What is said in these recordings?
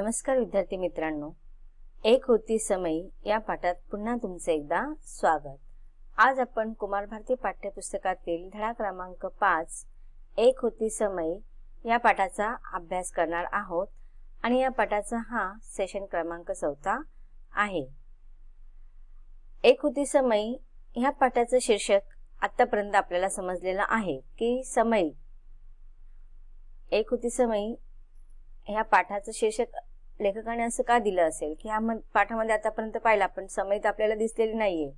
नमस्कार विद्यार्थी मित्रांनो, एक होती समय या पाठात पुन्हा तुमचे एकदा स्वागत। आज आपण कुमार भारती पाठ्यपुस्तकातील धडा क्रमांक 5 एक होती समय या पाठाचा अभ्यास करणार आहोत आणि या पाठाचा हा सेशन क्रमांक 4 आहे। एक होती समय या पाठाचे शीर्षक आतापर्यंत आपल्याला समजलेला आहे की समय। एक होती समय ह्या पाठाचं शीर्षक लेखकाने असं का दिलं असेल की ह्या पाठामध्ये आतापर्यंत पाहिलं आपण समय तर आपल्याला दिसलेली नाहीये,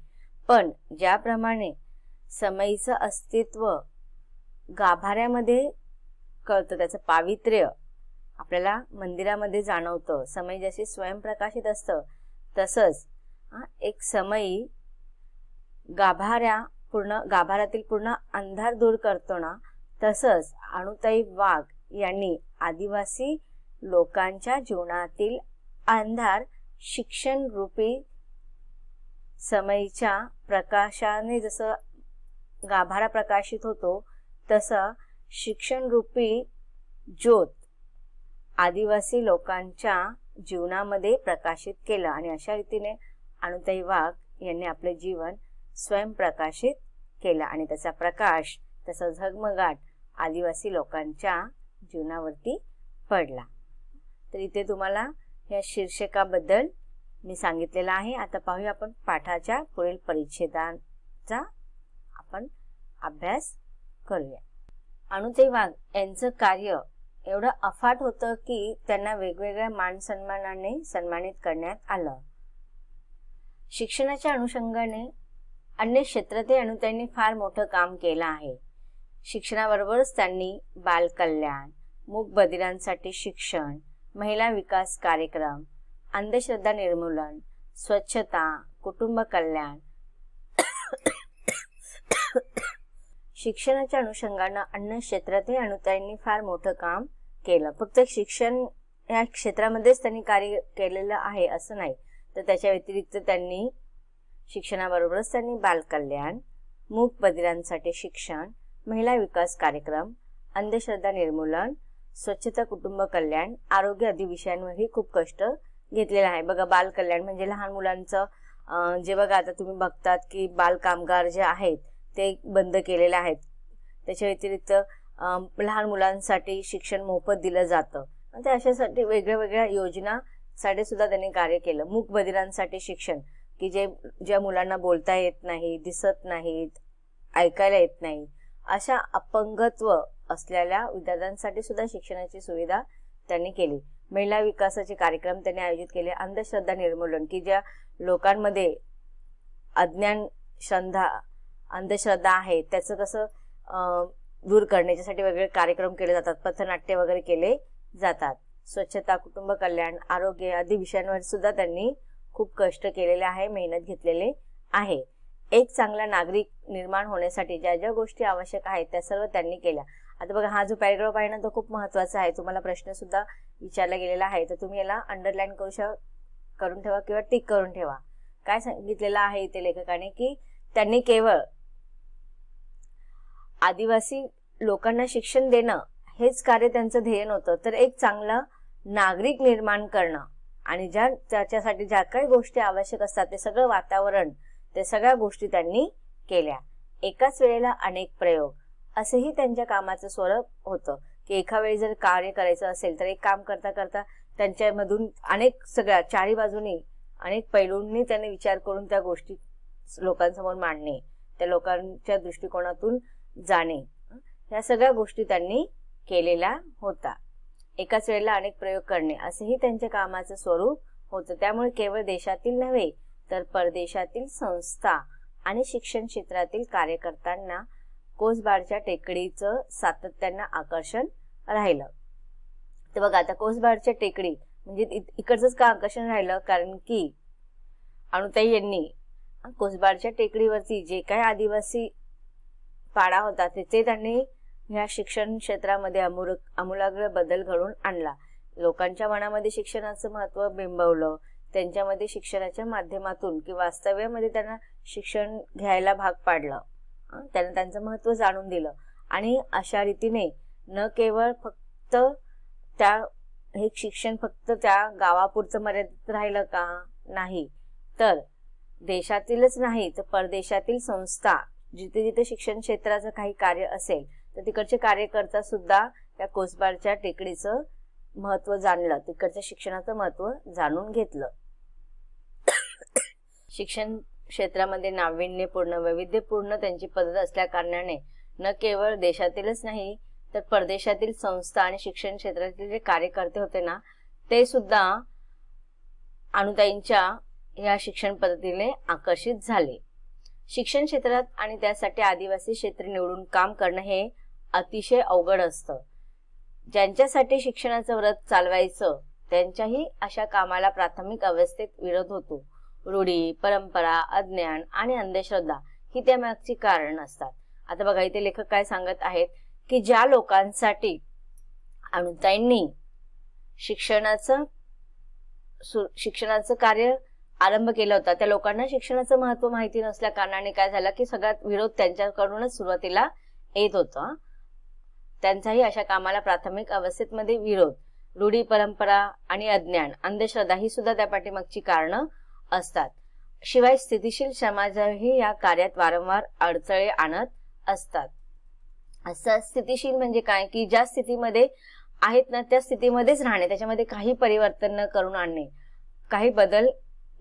पण ज्याप्रमाणे समयचं अस्तित्व गाभाऱ्यामध्ये कळतं, त्याचं पावित्र्य आपल्याला मंदिरामध्ये जाणवतं, समय जसे स्वयंप्रकाशित असतं तसंच एक समय गाभाऱ्यातील पूर्ण अंधार दूर करतो ना, तसंच अनुताई वाघ यांनी आदिवासी लोकांच्या जीवनातील अंधार शिक्षण रूपी समयच्या प्रकाशाने जसं गाभारा प्रकाशित होतो तसं शिक्षण रूपी ज्योत आदिवासी लोकांच्या जीवनामध्ये प्रकाशित केलं आणि अशा रीतीने अनुताई वाघ यांनी आपले जीवन स्वयंप्रकाशित केलं आणि त्याचा प्रकाश, त्याचा झगमगाट आदिवासी लोकांच्या जीवनावरती पडला। तर इथे तुम्हाला या शीर्षकाबद्दल मी सांगितलेलं आहे। आता पाहूया आपण पाठाच्या पुढील परिच्छेदांचा आपण अभ्यास करूया। अनुताई वाघ यांचं कार्य एवढं अफाट होतं की त्यांना वेगवेगळ्या मान सन्मानाने सन्मानित करण्यात आलं। शिक्षणाच्या अनुषंगाने अन्य क्षेत्रातही अनुताईंनी फार मोठं काम केलं आहे। शिक्षणाबरोबरच त्यांनी बालकल्याण, मूक बधिरांसाठी शिक्षण, महिला विकास कार्यक्रम, अंधश्रद्धा निर्मूलन, स्वच्छता, कुटुंब कल्याण शिक्षणाच्या अनुषंगाने अन्य क्षेत्रातही अनुताईंनी फार मोठं काम केलं। फक्त शिक्षण या क्षेत्रामध्येच त्यांनी कार्य केलेलं आहे असं नाही, तर त्याच्या व्यतिरिक्त त्यांनी शिक्षणाबरोबरच त्यांनी बालकल्याण, मूक बधिरांसाठी शिक्षण, महिला विकास कार्यक्रम, अंधश्रद्धा निर्मूलन, स्वच्छता, कुटुंब कल्याण, आरोग्य आदी विषयांवरही खूप कष्ट घेतलेले आहे। बघा, बालकल्याण म्हणजे लहान मुलांचं जे बघा आता तुम्ही बघतात की बाल कामगार जे आहेत ते बंद केलेले आहेत। त्याच्या व्यतिरिक्त लहान मुलांसाठी शिक्षण मोफत दिलं जातं, ते अशासाठी वेगळ्या योजनासाठी सुद्धा त्यांनी कार्य केलं। मूक बधिरांसाठी शिक्षण की ज्या मुलांना बोलता येत नाही, दिसत नाहीत, ऐकायला येत नाही, अशा अपंगत्व असलेल्या विद्यार्थ्यांसाठी सुद्धा शिक्षणाची सुविधा त्यांनी केली। महिला विकासाचे कार्यक्रम त्यांनी आयोजित केले। अंधश्रद्धा निर्मूलन की ज्या लोकांमध्ये अंधश्रद्धा आहे त्याचं कसं दूर करण्यासाठी वेगवेगळे कार्यक्रम केले जातात, पथनाट्य वगैरे केले जातात। स्वच्छता, कुटुंब कल्याण, आरोग्य आदी विषयांवर सुद्धा त्यांनी खूप कष्ट केलेले आहे, मेहनत घेतलेले आहे। एक चांगला नागरिक निर्माण होण्यासाठी ज्या ज्या गोष्टी आवश्यक आहेत त्या सर्व त्यांनी केल्या। आता बघा, हा जो पॅराग्राफ आहे ना तो खूप महत्त्वाचा आहे, तुम्हाला प्रश्न सुद्धा विचारला गेलेला आहे, तर तुम्ही याला अंडरलाईन करून ठेवा किंवा टिक करून ठेवा। काय सांगितलेलं आहे इथे लेखकाने की त्यांनी केवळ आदिवासी लोकांना शिक्षण देणं हेच कार्य त्यांचं ध्येय नव्हतं, तर एक चांगला नागरिक निर्माण करणं आणि त्याच्यासाठी ज्या काही गोष्टी आवश्यक असतात ते सगळं वातावरण, ते सगळ्या गोष्टी त्यांनी केल्या। एकाच वेळेला अनेक प्रयोग असेही त्यांच्या कामाचं स्वरूप होतं की एका वेळी जर कार्य करायचं असेल तर एक काम करता करता त्यांच्यामधून अनेक सगळ्या चारी बाजूनी अनेक पैलूंनी त्यांनी विचार करून त्या गोष्टी लोकांसमोर मांडणे, त्या लोकांच्या दृष्टिकोनातून जाणे, या सगळ्या गोष्टी त्यांनी केलेल्या होता। एकाच वेळेला अनेक प्रयोग करणे असेही त्यांच्या कामाचं स्वरूप होतं। त्यामुळे केवळ देशातील नव्हे तर परदेशातील संस्था आणि शिक्षण क्षेत्रातील कार्यकर्त्यांना कोसबारच्या टेकडीचं सातत्यानं आकर्षण राहिलं। तर बघा, आता कोसबारच्या टेकडी म्हणजे इकडचंच का आकर्षण राहिलं, कारण की अनुताई यांनी कोसबारच्या टेकडीवरती जे काही आदिवासी पाडा होता तिथे त्यांनी ह्या शिक्षण क्षेत्रामध्ये आमूलाग्र बदल घडवून आणला। लोकांच्या मनामध्ये शिक्षणाचं महत्त्व बिंबवलं, त्यांच्यामध्ये शिक्षणाच्या माध्यमातून किंवा वास्तव्यामध्ये त्यांना शिक्षण घ्यायला भाग पाडलं, त्यांना त्यांचं महत्त्व जाणून दिलं आणि अशा रीतीने न केवळ फक्त त्या हे शिक्षण फक्त त्या गावापुरतं मर्यादित राहिलं का? नाही, तर देशातीलच नाही तर परदेशातील संस्था जिथे जिथे शिक्षण क्षेत्राचं काही कार्य असेल तर तिकडचे कार्यकर्ता सुद्धा त्या कोसबारच्या टेकडीचं महत्व जाणलं, तिकडच्या शिक्षणाचं महत्व जाणून घेतलं. शिक्षण क्षेत्रामध्ये नाविन्यपूर्ण वैविध्यपूर्ण त्यांची पद्धत असल्या कारणाने न केवळ देशातीलच नाही तर परदेशातील संस्था आणि शिक्षण क्षेत्रातील जे कार्यकर्ते होते ना ते सुद्धा अनुताईंच्या या शिक्षण पद्धतीने आकर्षित झाले. शिक्षण क्षेत्रात आणि त्यासाठी आदिवासी क्षेत्र निवडून काम करणं हे अतिशय अवघड असतं. ज्यांच्यासाठी शिक्षणाचं व्रत चालवायचं त्यांच्याही अशा कामाला प्राथमिक अवस्थेत विरोध होतो. रूढी, परंपरा, अज्ञान आणि अंधश्रद्धा ही त्यामागची कारण असतात. आता बघा इथे लेखक काय सांगत आहेत की ज्या लोकांसाठी अनुताईंनी शिक्षणाचं कार्य आरंभ केला होता त्या लोकांना शिक्षणाचं महत्व माहिती नसल्या कारणाने काय झालं की सगळ्यात विरोध त्यांच्याकडूनच सुरुवातीला येत होता. त्यांचाही अशा कामाला प्राथमिक अवस्थेमध्ये विरोध, रूढी, परंपरा आणि अज्ञान, अंधश्रद्धा ही सुद्धा त्या पाठीमागची कारणं असतात. शिवाय स्थितीशील समाजही या कार्यात वारंवार अडथळे आणत असतात. असं स्थितीशील म्हणजे काय की ज्या स्थितीमध्ये आहेत ना त्या स्थितीमध्येच राहणे, त्याच्यामध्ये काही परिवर्तन न करून आणणे, काही बदल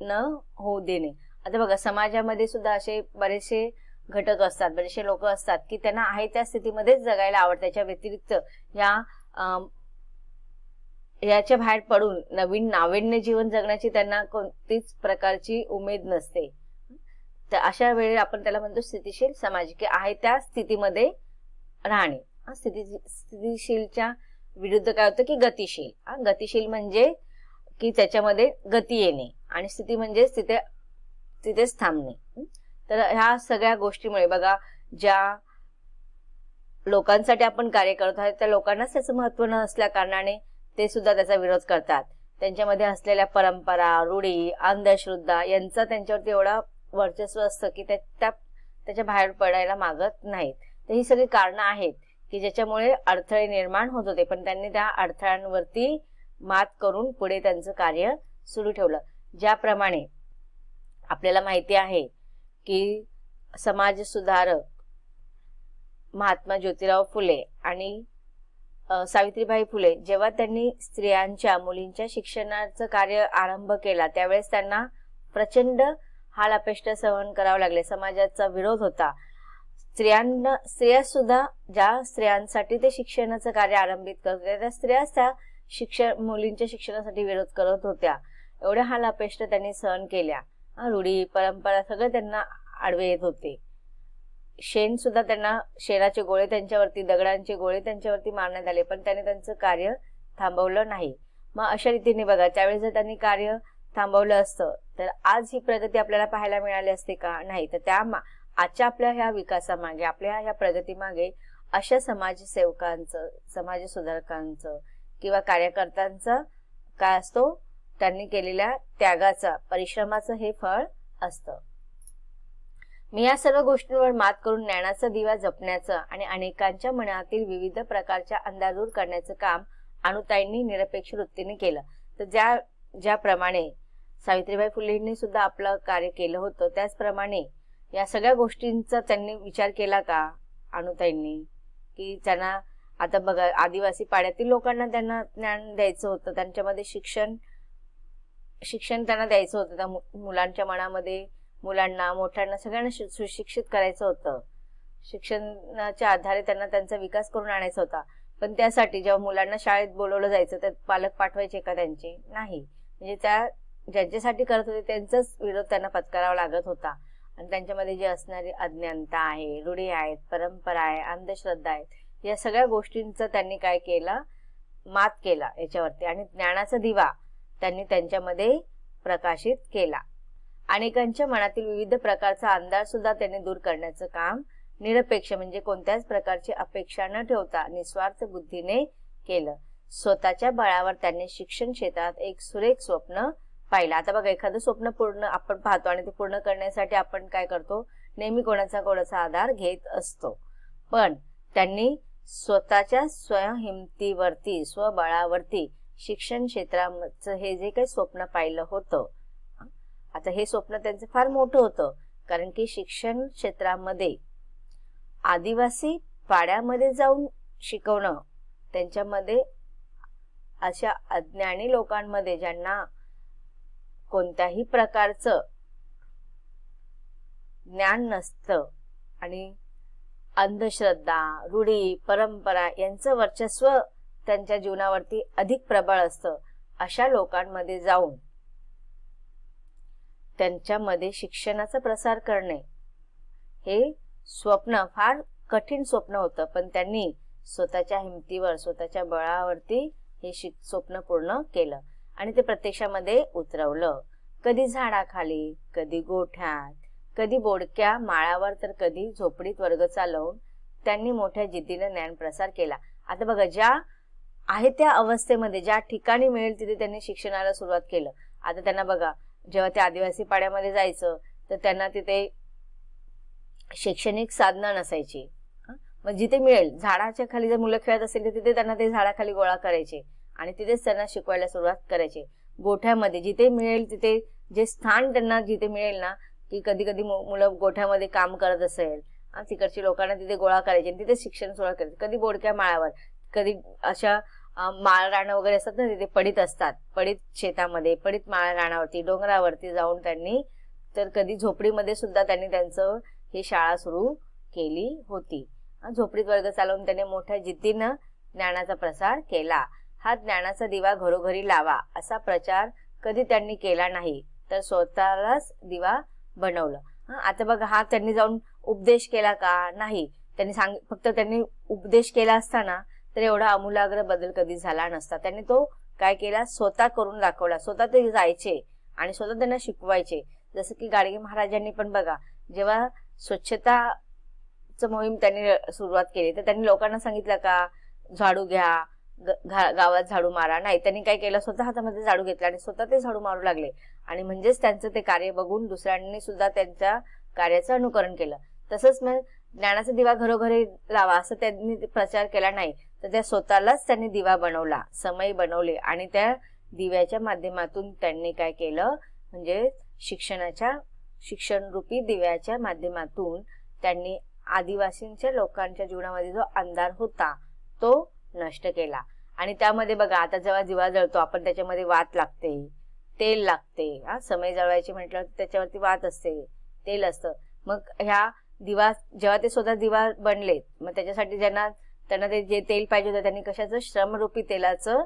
न होऊ देणे. आता बघा समाजामध्ये सुद्धा असे बरेचसे घटक असतात, बरेचसे लोक असतात की त्यांना आहे त्या स्थितीमध्येच जगायला आवडतं, त्याच्या व्यतिरिक्त याच्या बाहेर पडून नवीन नाविन्य जीवन जगण्याची त्यांना कोणतीच प्रकारची उमेद नसते. तर अशा वेळी आपण त्याला म्हणतो स्थितीशील समाज, की आहे त्या स्थितीमध्ये राहणे. स्थितीशीलच्या विरुद्ध काय होतं की गतिशील. गतिशील म्हणजे की त्याच्यामध्ये गती येणे आणि स्थिती म्हणजे तिथेच थांबणे. तर ह्या सगळ्या गोष्टीमुळे बघा ज्या लोकांसाठी आपण कार्य करत आहोत त्या लोकांनाच त्याचं महत्व न असल्या कारणाने ते सुद्धा त्याचा विरोध करतात. त्यांच्यामध्ये असलेल्या परंपरा, रूढी, अंधश्रद्धा यांचा त्यांच्यावरती एवढा वर्चस्व असतं की त्याच्या बाहेर पडायला मागत नाहीत. तर ही सगळी कारणं आहेत की ज्याच्यामुळे अडथळे निर्माण होत होते, पण त्यांनी त्या अडथळ्यांवरती मात करून पुढे त्यांचं कार्य सुरू ठेवलं. ज्याप्रमाणे आपल्याला माहिती आहे की समाज सुधारक महात्मा ज्योतिराव फुले आणि सावित्रीबाई फुले जेव्हा त्यांनी स्त्रियांच्या मुलींच्या शिक्षणाचं कार्य आरंभ केला त्यावेळेस त्यांना प्रचंड हाल अपेष्टा सहन करावं लागले. समाजाचा विरोध होता. स्त्रिया सुद्धा ज्या स्त्रियांसाठी ते शिक्षणाचं कार्य आरंभित करत होत्या त्या स्त्रियाच त्या मुलींच्या शिक्षणासाठी विरोध करत होत्या. एवढ्या हाल अपेष्टा त्यांनी सहन केल्या. रूढी, परंपरा सगळं त्यांना आडवे येत होते. शेणाचे गोळे त्यांच्यावरती, दगडांचे गोळे त्यांच्यावरती मारण्यात आले, पण त्यांनी त्यांचं कार्य थांबवलं नाही. मग अशा रीतीने बघा त्यावेळेस जर त्यांनी कार्य थांबवलं असतं तर आज ही प्रगती आपल्याला पाहायला मिळाली असते का? नाही. तर आजच्या आपल्या ह्या विकासामागे, आपल्या ह्या प्रगतीमागे अशा समाजसेवकांचं, समाज सुधारकांचं किंवा कार्यकर्त्यांचं काय असतो, त्यांनी केलेल्या त्यागाचा, परिश्रमाचं हे फळ असतं. मी या सर्व गोष्टींवर मात करून ज्ञानाचा दिवा जपण्याचं आणि अनेकांच्या मनातील विविध प्रकारच्या अंधार दूर करण्याचं काम अनुताईंनी निरपेक्ष वृत्तीने केलं. तर ज्याप्रमाणे सावित्रीबाई फुलेंनी सुद्धा आपलं कार्य केलं होतं त्याचप्रमाणे या सगळ्या गोष्टींचा त्यांनी विचार केला का अनुताईंनी? की त्यांना आता बघा आदिवासी पाड्यातील लोकांना त्यांना ज्ञान द्यायचं होतं, त्यांच्यामध्ये शिक्षण त्यांना द्यायचं होतं. त्या मुलांच्या मनामध्ये, मुलांना, मोठ्यांना सगळ्यांना सुशिक्षित करायचं होतं. शिक्षणाच्या आधारे त्यांना त्यांचा विकास करून आणायचा होता. पण त्यासाठी जेव्हा मुलांना शाळेत बोलवलं जायचं तर पालक पाठवायचे का त्यांचे? नाही. म्हणजे ज्यांच्यासाठी करत होते त्यांचाच विरोध त्यांना पत्करावा लागत होता. आणि त्यांच्यामध्ये जे असणारी अज्ञानता आहे, रूढी आहेत, परंपरा आहे, अंधश्रद्धा आहेत, या सगळ्या गोष्टींचं त्यांनी काय केलं, मात केला याच्यावरती आणि ज्ञानाचा दिवा त्यांनी त्यांच्यामध्ये प्रकाशित केला. अनेकांच्या मनातील विविध प्रकारचा अंधार सुद्धा त्यांनी दूर करण्याचं काम निरपेक्ष म्हणजे कोणत्याच प्रकारची अपेक्षा न ठेवता निस्वार्थ बुद्धीने केलं. स्वतःच्या बळावर त्यांनी शिक्षण क्षेत्रात एक सुरेख स्वप्न पाहिलं. आता बघा एखादं स्वप्न पूर्ण आपण पाहतो आणि ते पूर्ण करण्यासाठी आपण काय करतो, नेहमी कोणाचा आधार घेत असतो. पण त्यांनी स्वतःच्या स्वयंहिमतीवरती, स्वबळावरती शिक्षण क्षेत्राचं हे जे काही स्वप्न पाहिलं होतं, आता हे स्वप्न त्यांचं फार मोठं होतं, कारण की शिक्षण क्षेत्रामध्ये आदिवासी पाड्यामध्ये जाऊन शिकवणं, त्यांच्यामध्ये अशा अज्ञानी लोकांमध्ये ज्यांना कोणत्याही प्रकारचं ज्ञान नसतं आणि अंधश्रद्धा, रूढी, परंपरा यांचं वर्चस्व त्यांच्या जीवनावरती अधिक प्रबळ असतं, अशा लोकांमध्ये जाऊन त्यांच्यामध्ये शिक्षणाचा प्रसार करणे हे स्वप्न फार कठीण स्वप्न होतं, पण त्यांनी स्वतःच्या हिमतीवर, स्वतःच्या बळावरती हे स्वप्न पूर्ण केलं आणि ते प्रत्यक्षामध्ये उतरवलं. कधी झाडाखाली, कधी गोठ्यात, कधी बोडक्या माळावर, तर कधी झोपडीत वर्ग चालवून त्यांनी मोठ्या जिद्दीने ज्ञान प्रसार केला. आता बघा, ज्या आहे त्या अवस्थेमध्ये, ज्या ठिकाणी मिळेल तिथे त्यांनी शिक्षणाला सुरुवात केलं. आता त्यांना बघा, जेव्हा ते आदिवासी पाड्यामध्ये जायचं तर त्यांना तिथे शैक्षणिक साधनं नसायची. मग जिथे मिळेल, झाडाच्या खाली जर मुलं खेळत असेल तर तिथे त्यांना ते झाडाखाली गोळा करायचे आणि तिथेच त्यांना शिकवायला सुरुवात करायचे. गोठ्यामध्ये जिथे मिळेल तिथे, जे स्थान त्यांना जिथे मिळेल ना, की कधी कधी मुलं गोठ्यामध्ये काम करत असेल, तिकडची लोकांना तिथे गोळा करायचे आणि तिथे शिक्षण सुरुवात करायचे. कधी बोडक्या माळावर, कधी अशा माळ रानं वगैरे असतात ना, तिथे पडीत असतात, पडीत शेतामध्ये, पडीत माळ रानावरती, डोंगरावरती जाऊन त्यांनी, तर कधी झोपडीमध्ये सुद्धा त्यांनी त्यांचं ही शाळा सुरू केली होती. झोपडीत वर्ग चालवून त्याने मोठ्या जिद्दीनं ज्ञानाचा प्रसार केला. हा ज्ञानाचा दिवा घरोघरी लावा असा प्रचार कधी त्यांनी केला नाही, तर स्वतःलाच दिवा बनवलं. आता बघा, हा त्यांनी जाऊन उपदेश केला का? नाही. त्यांनी फक्त त्यांनी उपदेश केला असताना तर एवढा आमूलाग्र बदल कधी झाला नसता. त्यांनी तो काय केला, स्वतः करून दाखवला. स्वतः ते जायचे आणि स्वतः त्यांना शिकवायचे. जसं की गाडगे महाराजांनी पण बघा, जेव्हा स्वच्छताचं मोहीम त्यांनी सुरुवात केली तर त्यांनी लोकांना सांगितलं का झाडू घ्या, गावात झाडू मारा? नाही. त्यांनी काय केलं, स्वतः हातामध्ये झाडू घेतला आणि स्वतः ते झाडू मारू लागले आणि म्हणजेच त्यांचं ते कार्य बघून दुसऱ्यांनी सुद्धा त्यांच्या कार्याचं अनुकरण केलं. तसंच मग ज्ञानाचा दिवा घरोघरी लावा असं त्यांनी प्रचार केला नाही, तर त्या स्वतःलाच त्यांनी दिवा बनवला, समय बनवले आणि त्या दिव्याच्या माध्यमातून त्यांनी काय केलं, म्हणजे शिक्षण रूपी दिव्याच्या माध्यमातून त्यांनी आदिवासींच्या लोकांच्या जीवनामध्ये जो अंधार होता तो नष्ट केला. आणि त्यामध्ये बघा, आता जेव्हा दिवा जळतो आपण त्याच्यामध्ये वात लागते, तेल लागते. समय जळवायची म्हटलं त्याच्यावरती वात असते, तेल असतं. मग ह्या दिवा जेव्हा ते स्वतः दिवा बनले, मग त्याच्यासाठी त्यांना ते जे तेल पाहिजे होतं त्यांनी कशाचं, श्रमरूपी तेलाचं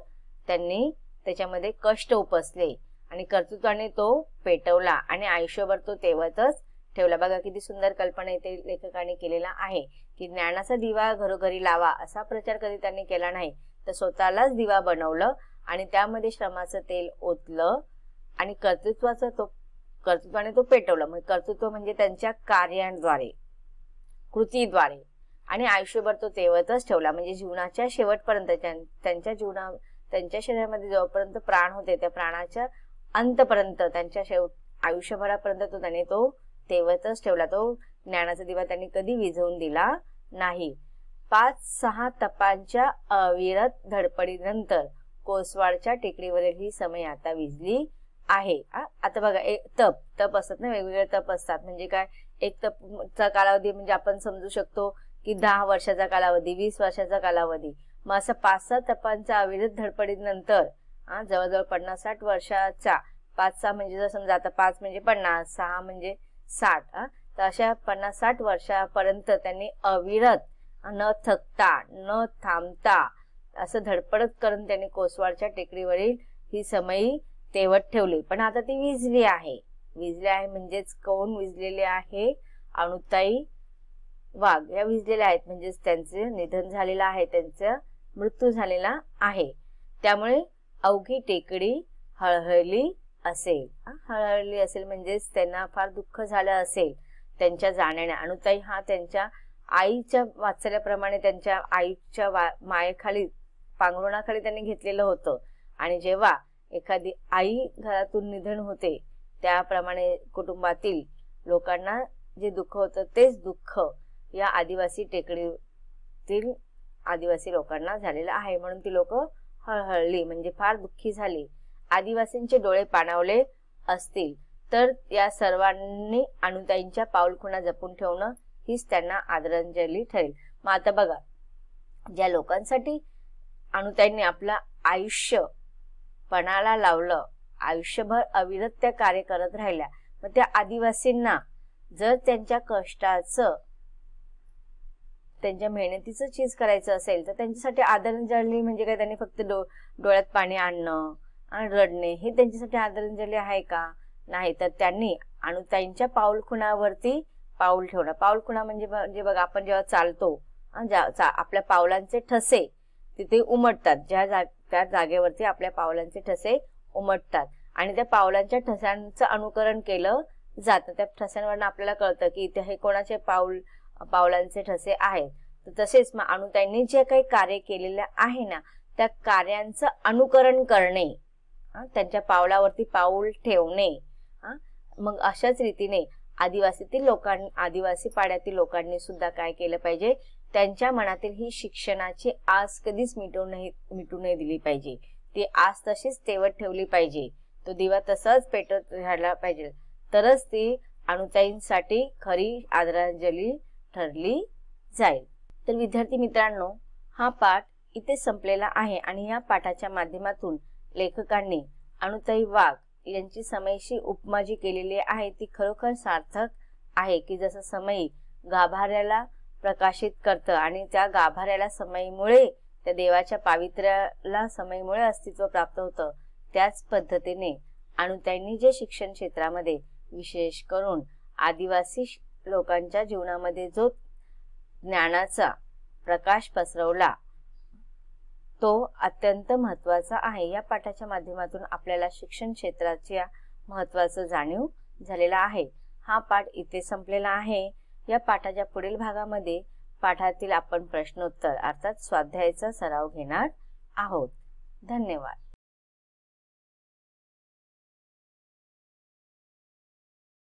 त्यांनी त्याच्यामध्ये कष्ट उपसले आणि कर्तृत्वाने तो पेटवला आणि आयुष्यभर तो तेवतच ठेवला. बघा किती सुंदर कल्पना इथे लेखकाने केलेला आहे की ज्ञानाचा दिवा घरोघरी लावा असा प्रचार कधी त्यांनी केला नाही, तर स्वतःलाच दिवा बनवलं आणि त्यामध्ये श्रमाचं तेल ओतलं आणि कर्तृत्वाने तो पेटवला. मग कर्तृत्व म्हणजे त्यांच्या कार्यांद्वारे, कृतीद्वारे, आणि आयुष्यभर तो तेवतच ठेवला. म्हणजे जीवनाच्या शेवटपर्यंत त्यांच्या शरीरामध्ये जोपर्यंत प्राण होते त्या प्राणाच्या अंतपर्यंत, त्यांच्या आयुष्यभरापर्यंत त्यांनी तो तेवतच ठेवला. तो ज्ञानाचा दिवा त्यांनी कधी विझवून दिला नाही. 5-6 तपांच्या अविरत धडपडीनंतर कोसवाडच्या टेकडीवरील ही समय आता विझली आहे. आता बघा, तप असतात ना, वेगवेगळे तप असतात. म्हणजे काय, एक तपचा कालावधी म्हणजे आपण समजू शकतो की 10 वर्षाचा कालावधी, 20 वर्षाचा कालावधी. मग असं 5-6 तपांच्या अविरत धडपडीनंतर जवळजवळ 50-60 वर्षाचा, 5-6 म्हणजे जर समजा आता 5 म्हणजे 50, 6 म्हणजे 60, तर अशा 50-60 वर्षापर्यंत त्यांनी अविरत, न थकता, न थांबता असं धडपडत करून त्यांनी कोसवाडच्या टेकडीवरील ही समयी तेवत ठेवली. पण आता ती विझली आहे. म्हणजेच कोण विझलेले आहे, अणुताई वाघ या विझलेल्या आहेत, म्हणजेच त्यांचे निधन झालेलं आहे, त्यांचा मृत्यू झालेला आहे. त्यामुळे अवघी टेकडी हळहळली असेल. म्हणजेच त्यांना फार दुःख झालं असेल त्यांच्या जाण्याने. अणुताई हा त्यांच्या आईच्या वात्सल्याप्रमाणे त्यांच्या आईच्या मायेखाली, पांघरुणाखाली त्यांनी घेतलेलं होतं. आणि जेव्हा एखादी आई घरातून निधन होते त्याप्रमाणे कुटुंबातील लोकांना जे दुःख होतं तेच दुःख या आदिवासी टेकडीतील आदिवासी लोकांना झालेलं आहे. म्हणून ती लोक हळहळली म्हणजे फार दुःखी झाली, आदिवासींचे डोळे पाणावले असतील, तर या सर्वांनी अनुताईंच्या पाऊलखुणा जपून ठेवणं हीच त्यांना आदरांजली ठरेल. मग आता बघा, ज्या लोकांसाठी अनुताईंनी आपलं आयुष्य पणाला लावलं, आयुष्यभर अविरत त्या कार्य करत राहिल्या, मग त्या आदिवासींना जर त्यांच्या कष्टाचं, त्यांच्या मेहनतीचं चीज करायचं असेल तर त्यांच्यासाठी आदरांजली म्हणजे काय, त्यांनी फक्त डोळ्यात पाणी आणणं आणि रडणे हे त्यांच्यासाठी आदरांजली आहे का? नाही. तर त्यांनी अनुताईंच्या पाऊलखुणावरती पाऊल ठेवणं. पाऊलखुणा म्हणजे बघा, आपण जेव्हा चालतो आपल्या पावलांचे ठसे तिथे उमटतात, त्या जागेवरती आपल्या पावलांचे ठसे उमटतात आणि त्या पावलांच्या ठस्यांचं अनुकरण केलं जातं. त्या ठस्यांवरून आपल्याला कळतं की इथे हे कोणाचे पावलांचे ठसे आहेत. तर तसेच मग अनुताईंनी जे काही कार्य केलेलं आहे ना, त्या कार्यांचं अनुकरण करणे, त्यांच्या पावलावरती पाऊल ठेवणे. मग अशाच रीतीने आदिवासी पाड्यातील लोकांनी सुद्धा काय केलं पाहिजे, त्यांच्या मनातील ही शिक्षणाची आस कधीच मिटू नाही दिली पाहिजे. ती आस तशीच तेवत ठेवली पाहिजे, तो दिवा तसाच पेटत राहायला पाहिजे, तरच ती अनुताईंसाठी खरी आदरांजली ठरली जाईल. तर विद्यार्थी मित्रांनो, हा पाठ इथे संपलेला आहे आणि या पाठाच्या माध्यमातून लेखकांनी अनुताई वाघ यांची समईशी उपमा जी केलेली आहे ती खरोखर सार्थक आहे. की जसं समई गाभाऱ्याला प्रकाशित करतं आणि त्या गाभाऱ्याला समईमुळे, त्या देवाच्या पावित्र्याला समईमुळे अस्तित्व प्राप्त होतं, त्याच पद्धतीने अनुताईंनी जे शिक्षण क्षेत्रामध्ये विशेष करून आदिवासी लोकांच्या जीवनामध्ये जो ज्ञानाचा प्रकाश पसरवला तो अत्यंत महत्वाचा आहे. या पाठाच्या माध्यमातून आपल्याला शिक्षण क्षेत्राच्या महत्वाचं जाणीव झालेला आहे. हा पाठ इथे संपलेला आहे. या पाठाच्या पुढील भागामध्ये पाठातील आपण प्रश्नोत्तर अर्थात स्वाध्यायाचा सराव घेणार आहोत. धन्यवाद.